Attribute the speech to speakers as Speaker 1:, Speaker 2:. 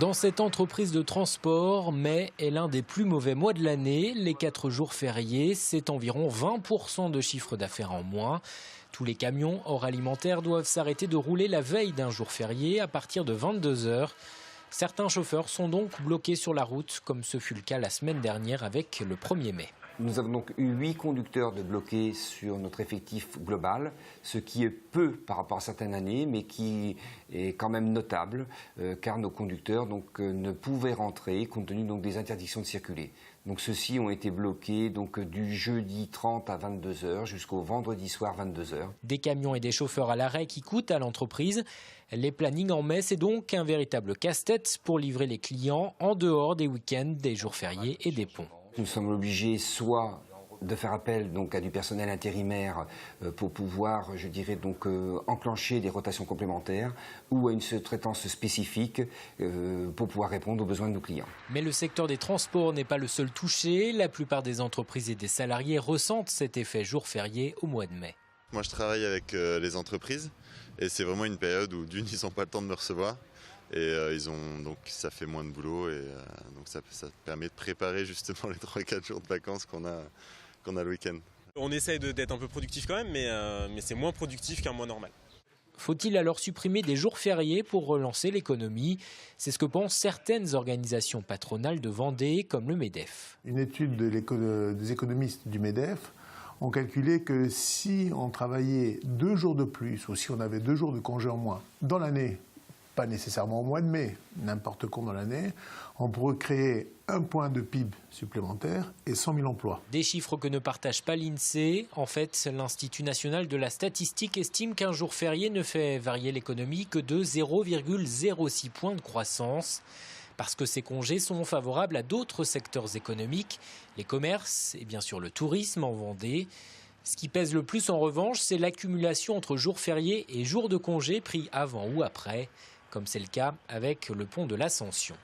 Speaker 1: Dans cette entreprise de transport, mai est l'un des plus mauvais mois de l'année. Les 4 jours fériés, c'est environ 20% de chiffre d'affaires en moins. Tous les camions hors alimentaire doivent s'arrêter de rouler la veille d'un jour férié à partir de 22 h. Certains chauffeurs sont donc bloqués sur la route, comme ce fut le cas la semaine dernière avec le 1er mai.
Speaker 2: Nous avons donc eu 8 conducteurs de bloqués sur notre effectif global, ce qui est peu par rapport à certaines années, mais qui est quand même notable, car nos conducteurs ne pouvaient rentrer compte tenu des interdictions de circuler. Donc ceux-ci ont été bloqués du jeudi 30 à 22 h jusqu'au vendredi soir 22 h.
Speaker 1: Des camions et des chauffeurs à l'arrêt qui coûtent à l'entreprise. Les plannings en mai, c'est donc un véritable casse-tête pour livrer les clients en dehors des week-ends, des jours fériés et des ponts.
Speaker 2: Nous sommes obligés soit de faire appel à du personnel intérimaire pour pouvoir, enclencher des rotations complémentaires ou à une sous-traitance spécifique pour pouvoir répondre aux besoins de nos clients.
Speaker 1: Mais le secteur des transports n'est pas le seul touché. La plupart des entreprises et des salariés ressentent cet effet jour férié au mois de mai.
Speaker 3: Moi, je travaille avec les entreprises et c'est vraiment une période où ils n'ont pas le temps de me recevoir. Et ça fait moins de boulot et donc ça permet de préparer justement les 3-4 jours de vacances qu'on a le week-end.
Speaker 4: On essaye d'être un peu productif quand même, mais c'est moins productif qu'un mois normal.
Speaker 1: Faut-il alors supprimer des jours fériés pour relancer l'économie? C'est ce que pensent certaines organisations patronales de Vendée, comme le MEDEF.
Speaker 5: Une étude des économistes du MEDEF ont calculé que si on travaillait 2 jours de plus ou si on avait 2 jours de congé en moins dans l'année, pas nécessairement au mois de mai, n'importe quand dans l'année, on pourrait créer 1 point de PIB supplémentaire et 100 000 emplois.
Speaker 1: Des chiffres que ne partage pas l'INSEE. En fait, l'Institut national de la statistique estime qu'un jour férié ne fait varier l'économie que de 0,06 points de croissance. Parce que ces congés sont favorables à d'autres secteurs économiques, les commerces et bien sûr le tourisme en Vendée. Ce qui pèse le plus en revanche, c'est l'accumulation entre jours fériés et jours de congés pris avant ou après, comme c'est le cas avec le pont de l'Ascension.